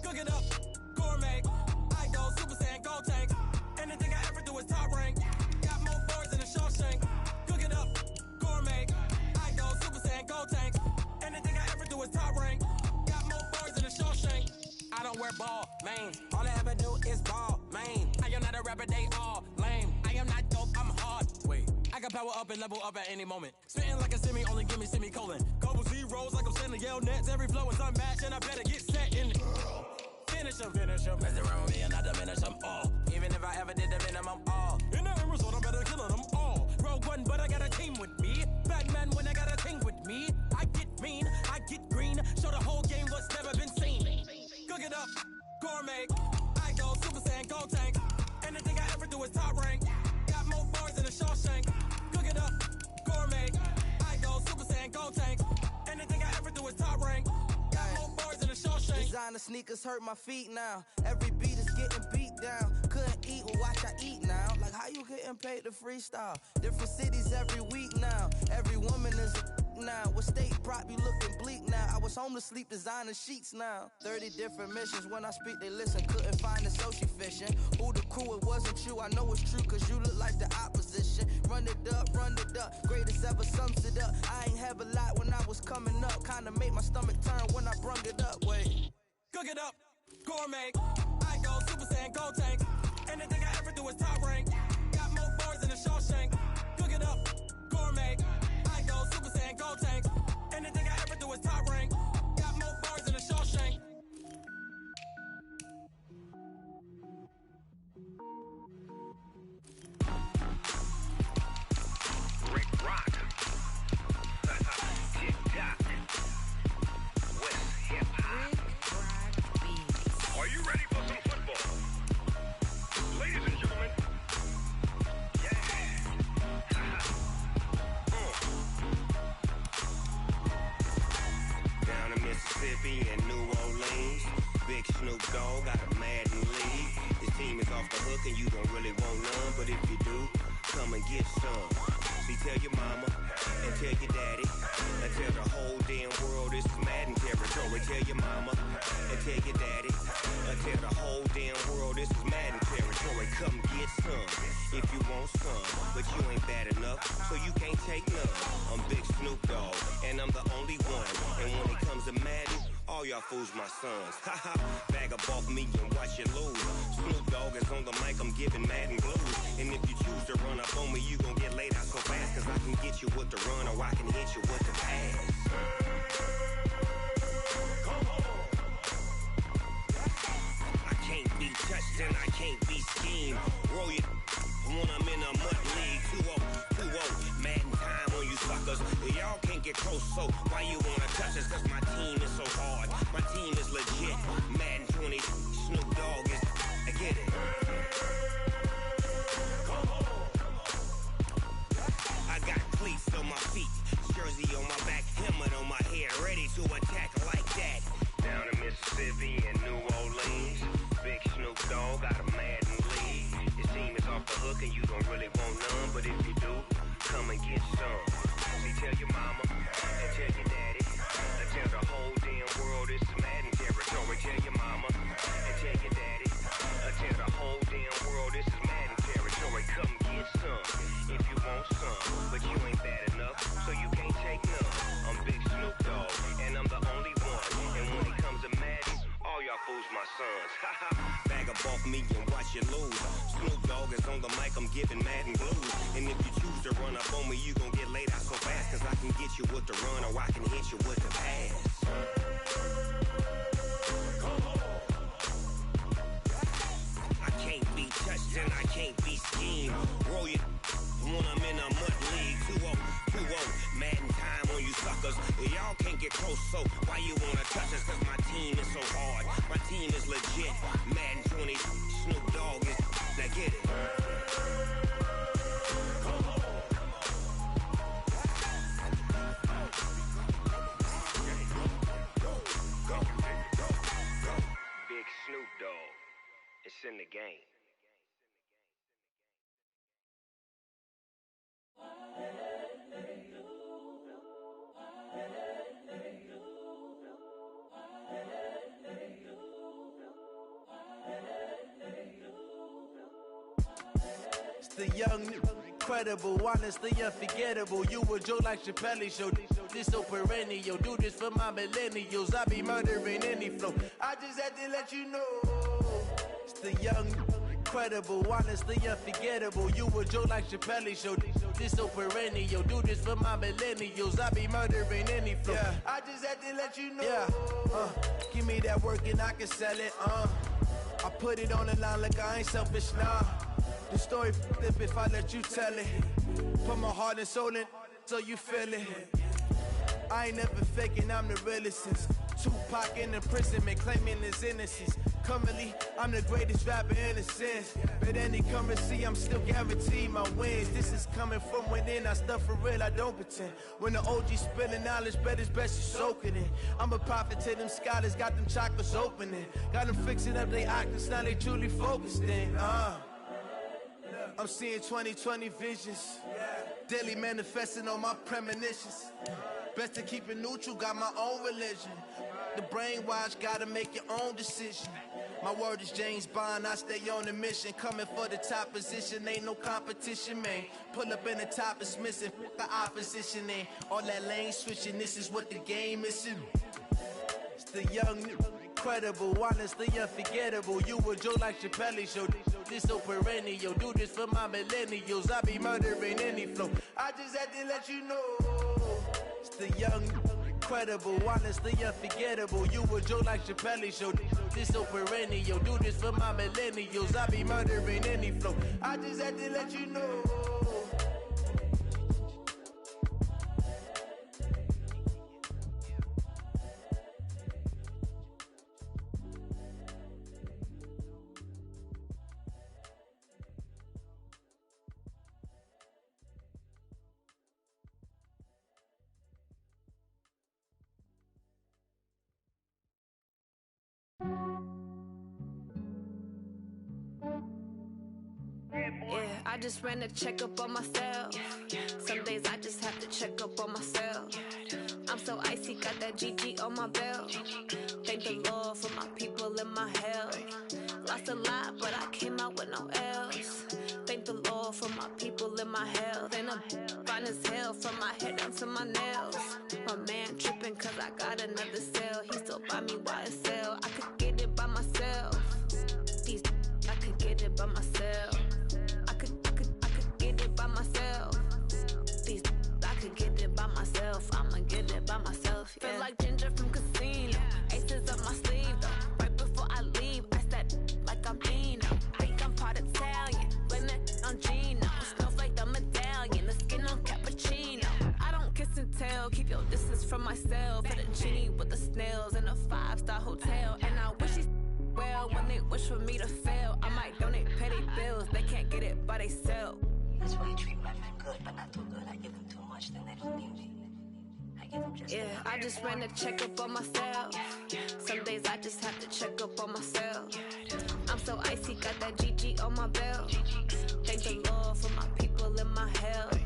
Cook it up, gourmet. I go Super Saiyan, go tank. Anything I ever do is top rank. Got more boards than a Shawshank. Cook it up, gourmet. I go Super Saiyan, go tank. Anything I ever do is top rank. Got more boards than a Shawshank. I don't wear ball, man. All I ever do is ball, man. I am not a rapper, they all lame. I am not dope, I'm hard. Wait, I can power up and level up at any moment. Spitting like a semi, only give me semicolon. Couple zeros like I'm sending yell nets. Every flow is unmatched, and I better get set in. Finish them. Mess around with me and I diminish them all. Even if I ever did the minimum, all. In the end result, I'm better killing them all. Rogue One, but I got a team with me. Batman when I got a thing with me. I get mean, I get green. Show the whole game what's never been seen. Cook it up, gourmet. I go Super Saiyan, go tank. Anything I ever do is top rank. Got more bars than a Shawshank. Cook it up, gourmet. I go Super Saiyan, go tank. Anything I ever do is top rank. Got more bars than a Shawshank. Designer sneakers hurt my feet now. Every beat is getting beat down. Couldn't eat, well watch I eat now. Like how you getting paid to freestyle? Different cities every week now. Every woman is a now. With state prop, you looking bleak now. I was home to sleep, designer sheets now. 30 different missions. When I speak, they listen. Couldn't find the social fishing. Who the crew, it wasn't you. I know it's true, cause you look like the opposition. Run it up, greatest ever sums it up. I ain't have a lot when I was coming up. Kinda made my stomach turn when I brung it up. Wait. Cook it up, gourmet. I go Super Saiyan, go tank. Anything I ever do is top rank. Got more bars than a Shawshank. Cook it up, gourmet. I go Super Saiyan, go tank. Anything I ever do is top rank. Got more bars than a Shawshank. Rick Rock. Tick-tock. West hip-hop. Are you ready for some football? Ladies and gentlemen, Dogg got a Madden league. His team is off the hook and you don't really want none, but if you do, come and get some. See, tell your mama and tell your daddy and tell the whole damn world this is Madden territory. Tell your mama and tell your daddy and tell the whole damn world this is Madden territory. Come get some if you want some, but you ain't bad enough, so you can't take none. I'm Big Snoop Dogg, and I'm the only one. And when it comes to Madden, all y'all fools my sons. Haha, bag up off me and watch you lose. Snoop Dogg is on the mic, I'm giving Madden blues. And if you choose to run up on me, you gon' get laid out so fast, cause I can get you with the run or I can hit you with the pass. Come on. I can't be touched and I can't be schemed. Roll you when I'm in a mud league. 2-0, 2-0, Madden time on you suckers. Y'all can't get close, so why you wanna touch us? Cause my team is so hard, my team is legit. Madden 20, Snoop Dogg is, I get it. Come on. I got cleats on my feet, jersey on my back, helmet on my head, ready to attack like that. Down in Mississippi and New Orleans, Big Snoop Dogg got a Madden league. His team is off the hook and you don't really want none, but if you do, come and get some. See, tell your mama and tell your daddy and tell the whole damn world this is Madden territory. Tell your mama and tell your daddy and tell the whole damn world this is Madden territory. Come get some if you want some, but you ain't bad enough, so you can't take none. I'm Big Snoop Dogg, and I'm the only one. And when it comes to Madden, all y'all fools my sons. Haha, bag up off me and watch you lose. Snoop Dogg is on the mic, I'm giving Madden blues. And if you choose to run up on me, you gon' get laid out so fast, cause I can get you with the run or I can hit you with the pass. Come on. I can't be touched and I can't be schemed. Roll you when I'm in a mud league. 2-0, 2-0, Madden time on you suckers. Y'all can't get close, so why you wanna touch us? Cause my team is so hard, my team is legit. Madden 20, Snoop Dogg is, now get it. Come on. Go. Big Snoop Dogg, it's in the game. It's the young, incredible, honestly unforgettable. You a joke like Chappelle Show. This so perennial. Do this for my millennials. I be murdering any flow. I just had to let you know. It's the young, incredible, honestly unforgettable. You a joke like Chappelle Show. This so perennial. Do this for my millennials. I be murdering any flow. Yeah. I just had to let you know. Yeah. Give me that work and I can sell it. I put it on the line like I ain't selfish, nah. The story flip if I let you tell it. Put my heart and soul in so you feel it. I ain't never faking, I'm the realest since Tupac in imprisonment, claiming his innocence. Currently, I'm the greatest rapper in a sense. But any currency, I'm still guaranteed my wins. This is coming from within, I stuff for real, I don't pretend. When the OG spilling knowledge, bet it's best you soak it in. I'm a prophet to them scholars, got them chakras opening. Got them fixing up they octaves, now they truly focused in. I'm seeing 2020 visions, daily manifesting on my premonitions. Best to keep it neutral, got my own religion. The brainwash, gotta make your own decision. My word is James Bond, I stay on a mission. Coming for the top position, ain't no competition, man. Pull up in the top, it's missing, the opposition ain't. All that lane switching, this is what the game is. It's the young, incredible, honestly unforgettable. You a joke like Chappelle Show. This so perennial. Do this for my millennials. I be murdering any flow. I just had to let you know. It's the young, incredible, honestly unforgettable. You a joke like Chappelle Show. This so perennial. Do this for my millennials. I be murdering any flow. I just had to let you know. I just ran a checkup on myself. Some days I just have to check up on myself. I'm so icy, got that GG on my belt. Thank the Lord for my people in my health. Lost a lot, but I came out with no L's. Thank the Lord for my people in my health. And I'm fine as hell from my head down to my nails. My man tripping cause I got another cell. He still buy me YSL. I could get it by myself. These I could get it by myself. I could get it by myself. These I could get it by myself. I'ma get it by myself. Yeah. Feel like Ginger from Casino. Aces up my sleeve though. Right before I leave, I said like I'm Dino. Think I'm part Italian. Blame it on Gino. Smells like the medallion. The skin on cappuccino. I don't kiss and tell. Keep your distance from myself. Put a genie with the snails in a 5-star hotel. And I wish he's well when they wish for me to fail. I might donate petty bills. They can't get it by they sell. That's why you treat my men good, but not too good. I give them too much, then they don't need me. I give them just enough. I just ran a checkup on myself. Some days I just have to check up on myself. I'm so icy, got that GG on my belt. Thank the Lord for my people in my health.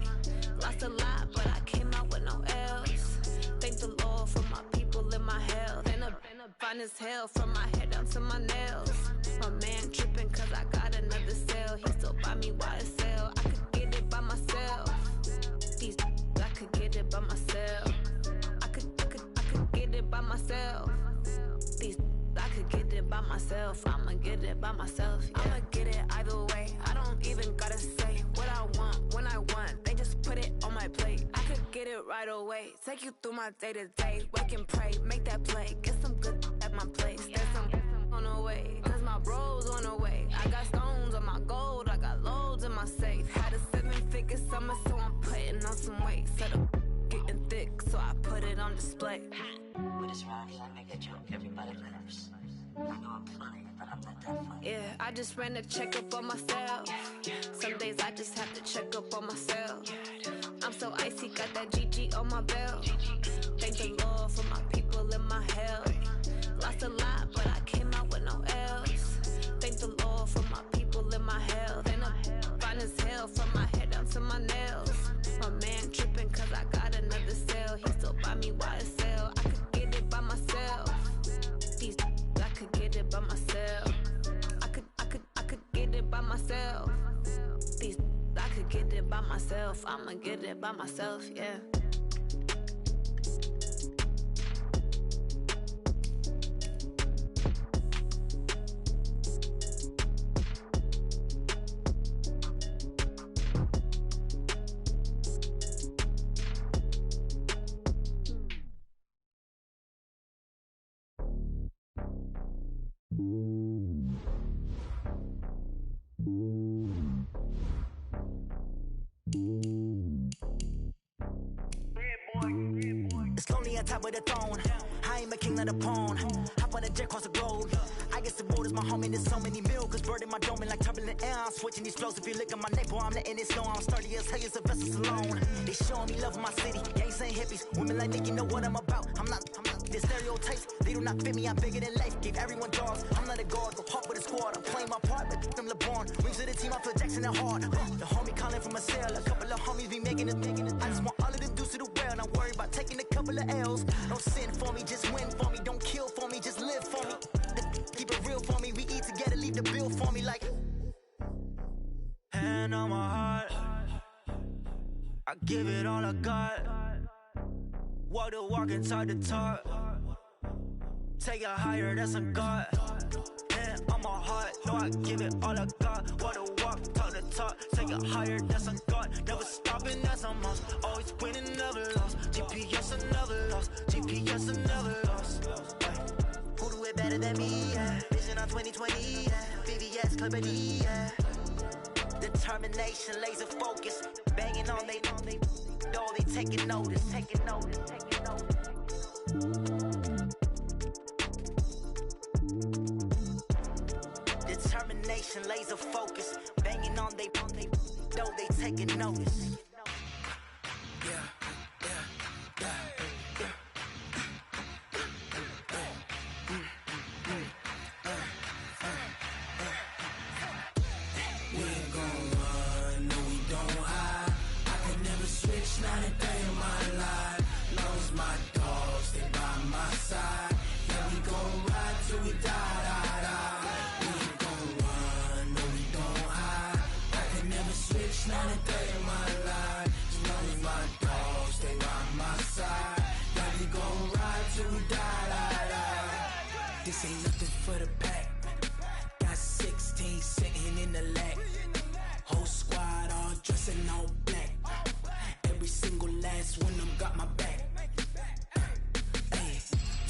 Lost a lot, but I came out with no L's. Thank the Lord for my people in my health. And I'm fine as hell from my head down to my nails. My man tripping cause I got another cell. He still buy me YSL. I could get it by myself. These I could get it by myself. I could get it by myself. These I could get it by myself. I'ma get it by myself. Yeah. I'ma get it either way. I don't even gotta say what I want when I want. They just put it on my plate. I could get it right away. Take you through my day to day. Wake and pray, make that play. Get some good at my place. There's some on the way. Cause my bro's on the way. I got stones on my gold. I got loads in my safe. Had a 7-figure summer, so I'm putting on some weight. Set up getting thick, so I put it on display. With this rhyme, I make a joke, everybody laughs. I know I'm funny, but I'm not that funny. Yeah, I just ran a checkup on myself. Some days I just have to check up on myself. I'm so icy, got that GG on my belt. Thank the Lord for my people in my health. Lost a lot, but I came out with no L's. Thank the Lord for my people in my health. And I'm fine as hell from my head down to my nails. My man tripping cause I got another cell. He still buy me YSL. I could get it by myself. These I could get it by myself. I could get it by myself. These I could get it by myself. I'ma get it by myself, yeah. It's lonely on top of the throne. I ain't a king of the pawn. Hop on a jet across the globe. I guess the world is my home and there's so many milkers bird in my dome and like turbulent air. I'm switching these flows. If you look at my neck, boy, I'm letting it slow. I'm sturdy as hell, as a vessel alone. They showing me love in my city. Gangs ain't hippies. Women like Nick, you know what I'm about. I'm not the stereotypes. They do not fit me. I'm bigger than life. Give everyone dogs. I'm not a guard. Go hard with a squad. I'm playing my part, but I'm LeBron. Wings of the team. I feel Jackson and hard. The homie calling from a cell. A couple of homies be making it. I just want all of them dudes to the well. Not worry about taking a couple of L's. Don't sin for me, just win for me. Don't kill for me, just live for me. Keep it real for me. We eat together, leave the bill for me like. Hand on my heart, I give it all I got. Walk the walk and talk the talk. Take it higher, that's a God. Hand on my heart, no, I give it all I got. Walk the walk, talk the talk. Take it higher, that's a God. Never stopping, that's a must. Always winning, never lost. GPS, I never lost. GPS, I never lost. Who do it better than me? Yeah. Vision on 2020. Yeah. VVS, Clippity. Yeah. Determination, laser focus. Banging on they door, they taking notice. Taking notice. Taking notice. Determination, laser focus. Banging on they door, they taking notice. We ain't gon' run, switch, not a day in my life. As long as my dogs stay by my side, yeah, we gon' ride till we die. This ain't nothing for the pack. Got 16 sitting in the lap. Whole squad all dressed in all black. Every single last one of them got my back. Ay,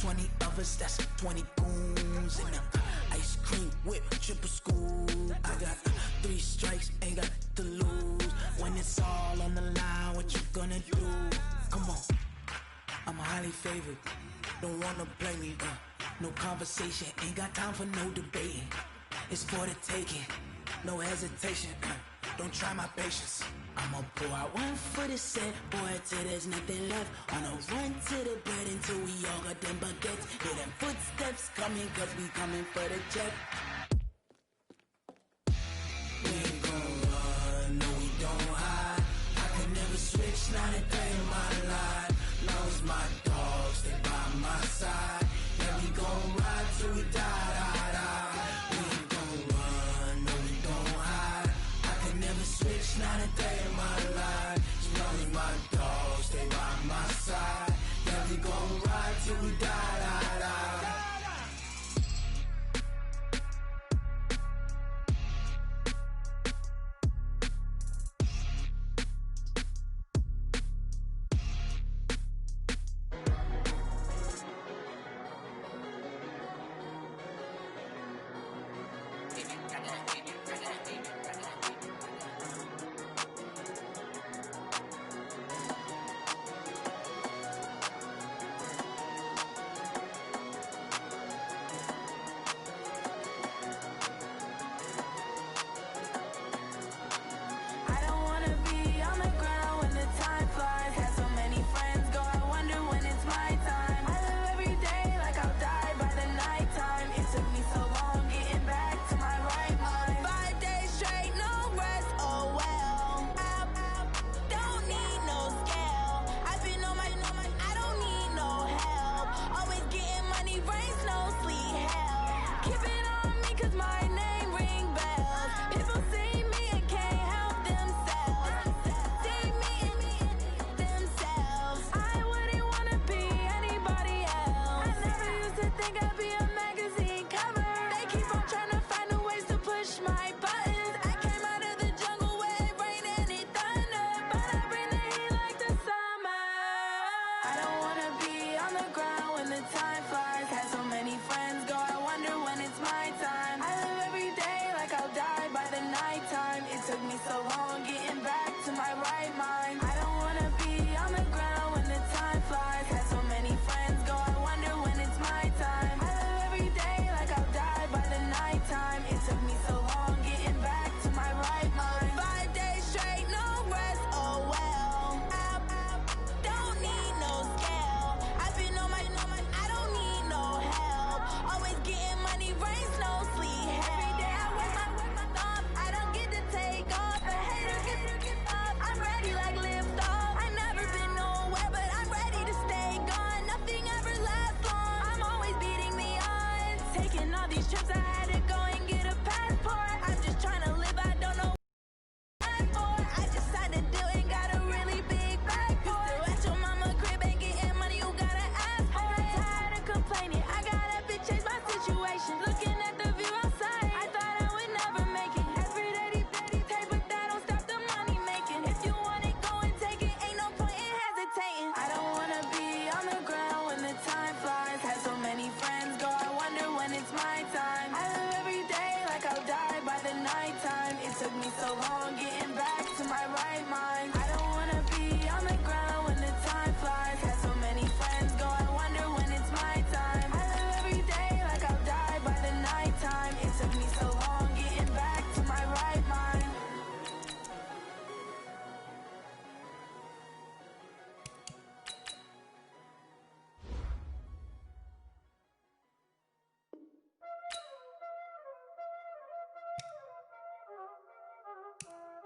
20 of us, that's 20 goons in them. Ice cream whip, triple school. I got 3 strikes, ain't got to lose. When it's all on the line, what you gonna do? Come on, I'm highly favored. Don't wanna play me, no conversation, ain't got time for no debating. It's for the taking, no hesitation, don't try my patience. I'ma pour out one for the set, boy, till there's nothing left. On a run to the bed until we all got them baguettes. Hear them footsteps coming, cause we coming for the check. We ain't gon' run, no we don't hide. I could never switch, not a day in my life. Long as my dogs stay by my side, yeah, we gon' ride till we die. We ain't gon' run, no we don't hide. I could never switch, not a day in my life. As long as my dogs stay by my side, yeah, we gon' ride till we die.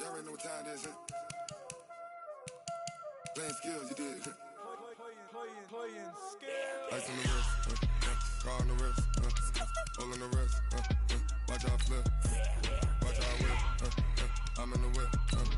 Y'all already know what time it is, huh? Playing skills, you did. Playing skills. Ice on the wrist, car on the wrist, hole on the wrist, watch out flip, watch out whip, I'm in the whip.